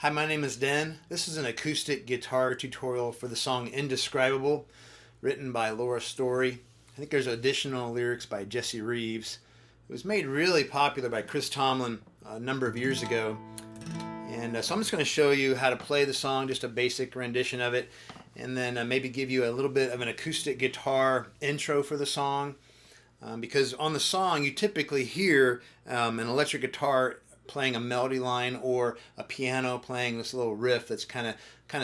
Hi, my name is Den. This is an acoustic guitar tutorial for the song Indescribable, written by Laura Story. I think there's additional lyrics by Jesse Reeves. It was made really popular by Chris Tomlin a number of years ago. And so I'm just going to show you how to play the song, just a basic rendition of it, and then maybe give you a little bit of an acoustic guitar intro for the song. Because on the song you typically hear an electric guitar playing a melody line or a piano playing this little riff that's kind of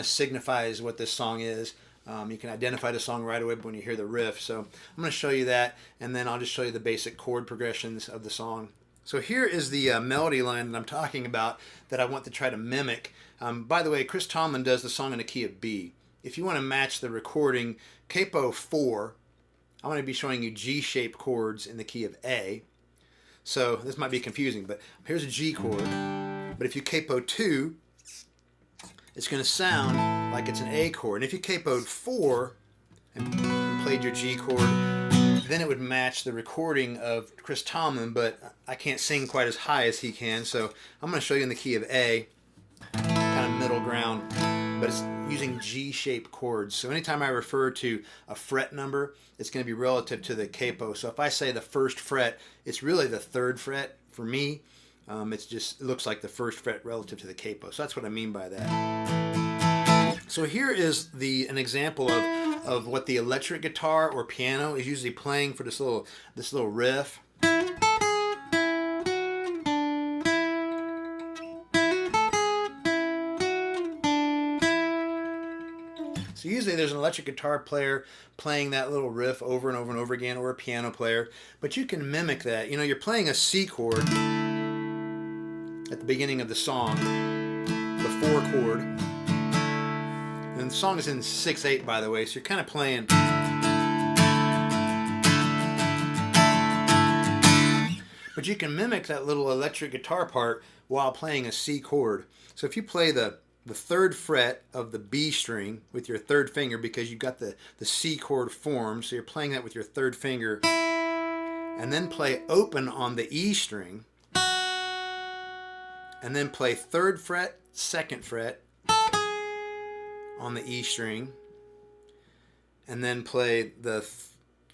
signifies what this song is. You can identify the song right away when you hear the riff. So I'm going to show you that, and then I'll just show you the basic chord progressions of the song. So here is the melody line that I'm talking about that I want to try to mimic. By the way, Chris Tomlin does the song in the key of B. If you want to match the recording, CAPO 4, I'm going to be showing you G-shaped chords in the key of A. So this might be confusing, but here's a G chord. But if you capo 2, it's going to sound like it's an A chord. And if you capoed 4 and played your G chord, then it would match the recording of Chris Tomlin, but I can't sing quite as high as he can. So I'm going to show you in the key of A, kind of middle ground, but it's using G-shaped chords. So anytime I refer to a fret number, it's going to be relative to the capo. So if I say the first fret, it's really the third fret for me. It looks like the first fret relative to the capo. So that's what I mean by that. So here is an example of what the electric guitar or piano is usually playing for this little riff. So usually there's an electric guitar player playing that little riff over and over and over again, or a piano player, but you can mimic that. You know, you're playing a C chord at the beginning of the song, the 4 chord, and the song is in 6/8, by the way, so you're kind of playing. But you can mimic that little electric guitar part while playing a C chord. So if you play the third fret of the B string with your third finger, because you've got the C chord formed, so you're playing that with your third finger, and then play open on the E string, and then play third fret, second fret on the E string, and then play the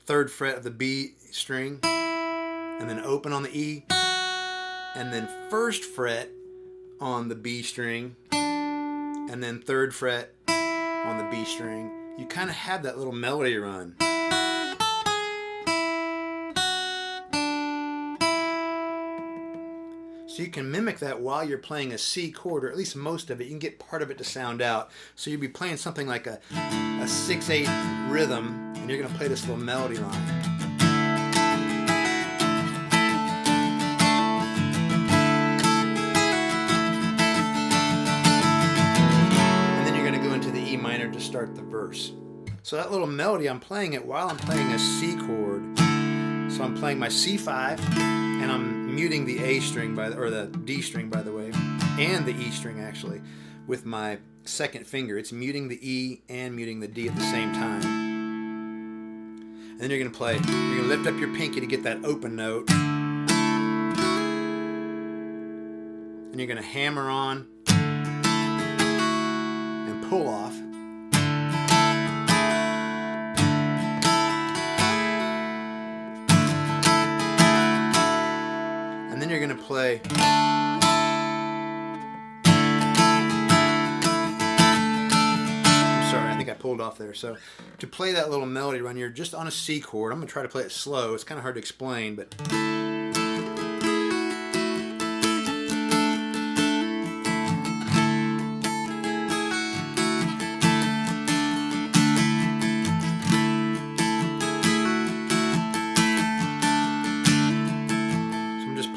third fret of the B string, and then open on the E, and then first fret on the B string, and then third fret on the B string. You kind of have that little melody run. So you can mimic that while you're playing a C chord, or at least most of it. You can get part of it to sound out. So you'll be playing something like a 6/8 rhythm, and you're going to play this little melody line. To start the verse. So that little melody, I'm playing it while I'm playing a C chord. So I'm playing my C5, and I'm muting the A string or the D string, by the way, and the E string actually, with my second finger. It's muting the E and muting the D at the same time. And then you're going to lift up your pinky to get that open note. And you're going to hammer on and pull off. And then you're going to play. I'm sorry, I think I pulled off there. So to play that little melody run, you're just on a C chord. I'm going to try to play it slow. It's kind of hard to explain, but.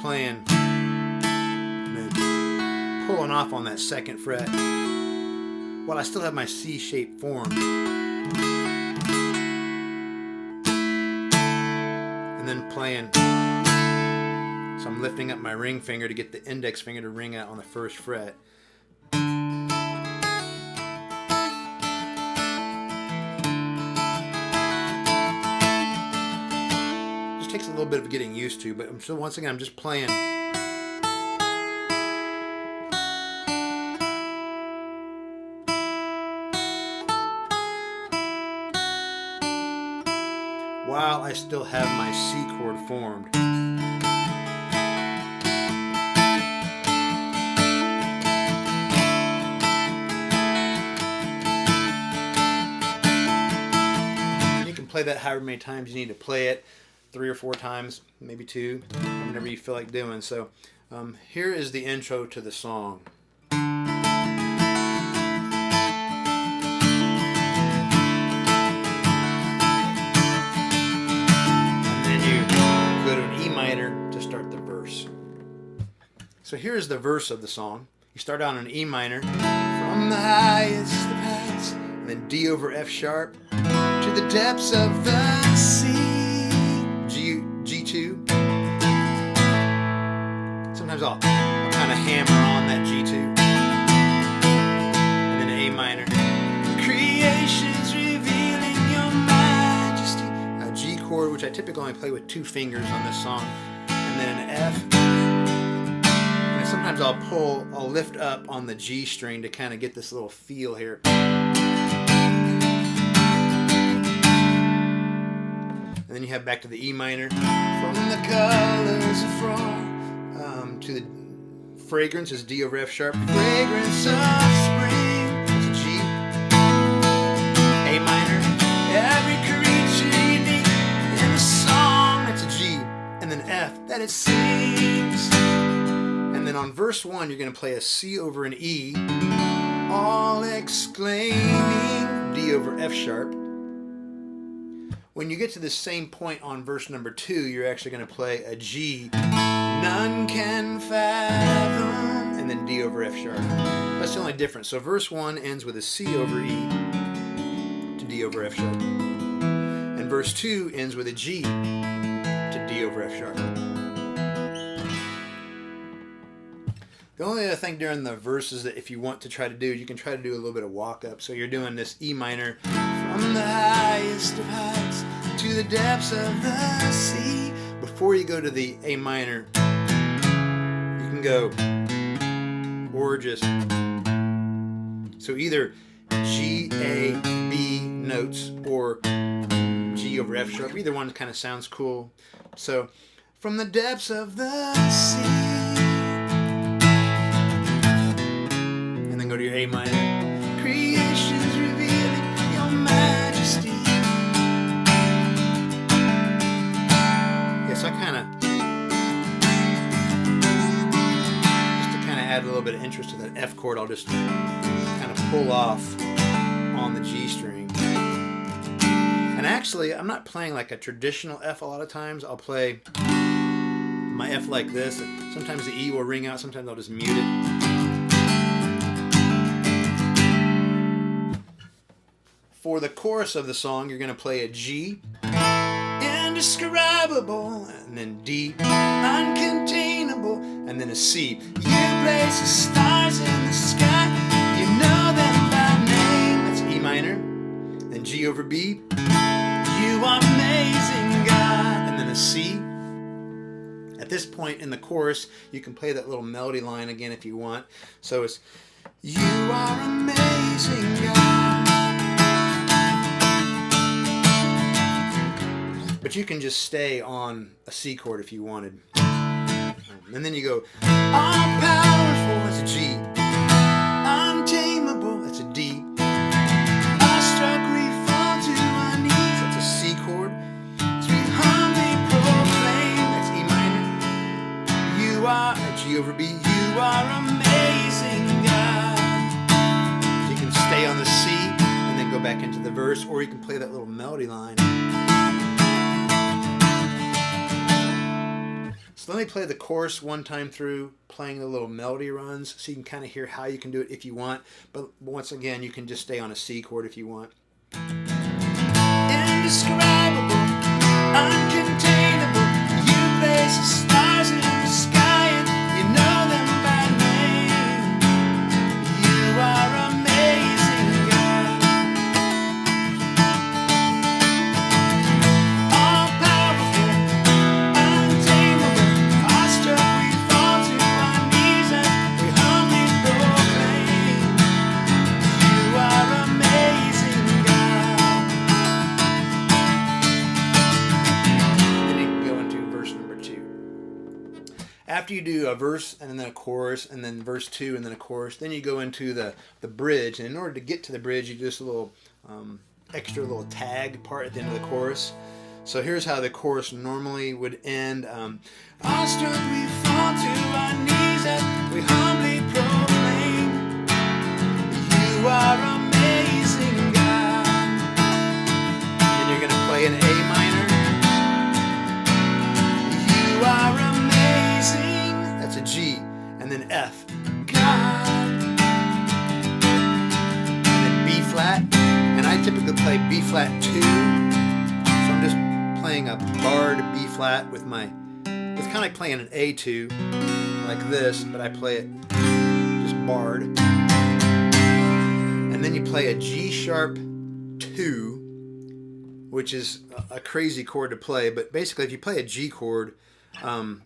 Playing and then pulling off on that second fret while I still have my C shape form, and then playing. So I'm lifting up my ring finger to get the index finger to ring out on the first fret. Just takes a little bit of getting used to, but so once again I'm just playing. while I still have my C chord formed. You can play that however many times you need to play it, 3 or 4 times, maybe 2, whenever you feel like doing. So here is the intro to the song. To start the verse. So here's the verse of the song. You start out in E minor, from the highest of heights, and then D over F sharp, to the depths of the sea. G2. Sometimes I'll kind of hammer on that G2. And then A minor. Creation's revealing your majesty. A G chord, which I typically only play with 2 fingers on this song. And then an F. And sometimes I'll lift up on the G string to kind of get this little feel here. And then you have back to the E minor. From the colors of fall, to the fragrance is D over F sharp. Fragrance of spring is a G. A minor. Every creature unique in the song, that's a G. And then F, that it sings. And then on verse 1, you're going to play a C over an E, all exclaiming D over F sharp. When you get to the same point on verse number 2, you're actually going to play a G, none can fathom, and then D over F sharp. That's the only difference. So verse 1 ends with a C over E to D over F sharp. And verse 2 ends with a G to D over F sharp. The only other thing during the verses that if you want to try to do, you can try to do a little bit of walk up. So you're doing this E minor, from the highest of heights to the depths of the sea. Before you go to the A minor, you can go, or just, so either G, A, B notes, or G over F sharp. Either one kind of sounds cool. So, from the depths of the sea. And then go to your A minor. Creation's revealing your majesty. Yeah, so I kind of, just to kind of add a little bit of interest to that F chord, I'll just kind of pull off on the G string. And actually, I'm not playing like a traditional F a lot of times. I'll play my F like this. Sometimes the E will ring out, sometimes I'll just mute it. For the chorus of the song, you're going to play a G, indescribable, and then D, uncontainable, and then a C. You place the stars in the sky, you know them by name. That's E minor, then G over B. You are amazing, God. And then a C. At this point in the chorus, you can play that little melody line again if you want. So it's, you are amazing, God. But you can just stay on a C chord if you wanted. And then you go, all powerful, that's a G. Untamable, that's a D. Awestruck, we fall to our knees, that's a C chord. As we humbly proclaim, that's E minor. You are a G over B, you are amazing, God. So you can stay on the C and then go back into the verse, or you can play that little melody line. So let me play the chorus one time through, playing the little melody runs, so you can kind of hear how you can do it if you want. But once again, you can just stay on a C chord if you want. Indescribable, uncontainable, you place the stars in the sky and you know them by name. You are amazing, God. All powerful, untamable, awestruck, we fall to our knees and we humbly proclaim. You are amazing, God. after you do a verse and then a chorus and then verse 2 and then a chorus, then you go into the bridge. And in order to get to the bridge, you do this little extra little tag part at the end of the chorus. So here's how the chorus normally would end. Awestruck we fall to our knees as we humbly proclaim, you are amazing, God. Then you're going to play an A minor. You are amazing. That's a G. And then F. God. And then B flat. And I typically play B flat 2. So I'm just playing a barred B flat with my, it's kind of like playing an A2 like this, but I play it just barred. And then you play a G sharp 2, which is a crazy chord to play, but basically if you play a G chord, move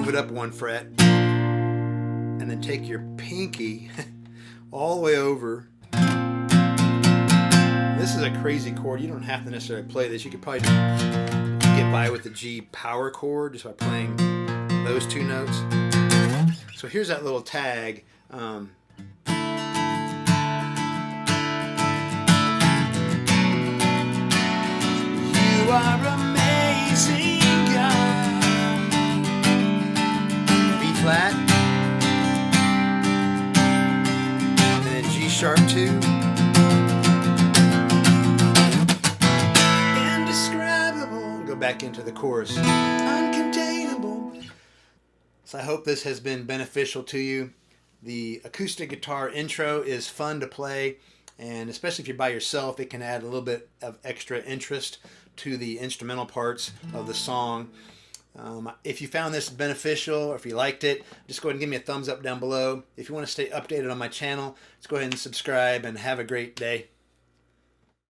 it up 1 fret, and then take your pinky all the way over. This is a crazy chord. You don't have to necessarily play this. You could probably get by with the G power chord just by playing those 2 notes. So here's that little tag. You are amazing, God. B flat. And then G sharp 2. Back into the chorus. Uncontainable. So I hope this has been beneficial to you. The acoustic guitar intro is fun to play, and especially if you're by yourself, it can add a little bit of extra interest to the instrumental parts of the song. If you found this beneficial, or if you liked it, just go ahead and give me a thumbs up down below. If you want to stay updated on my channel, just go ahead and subscribe, and have a great day.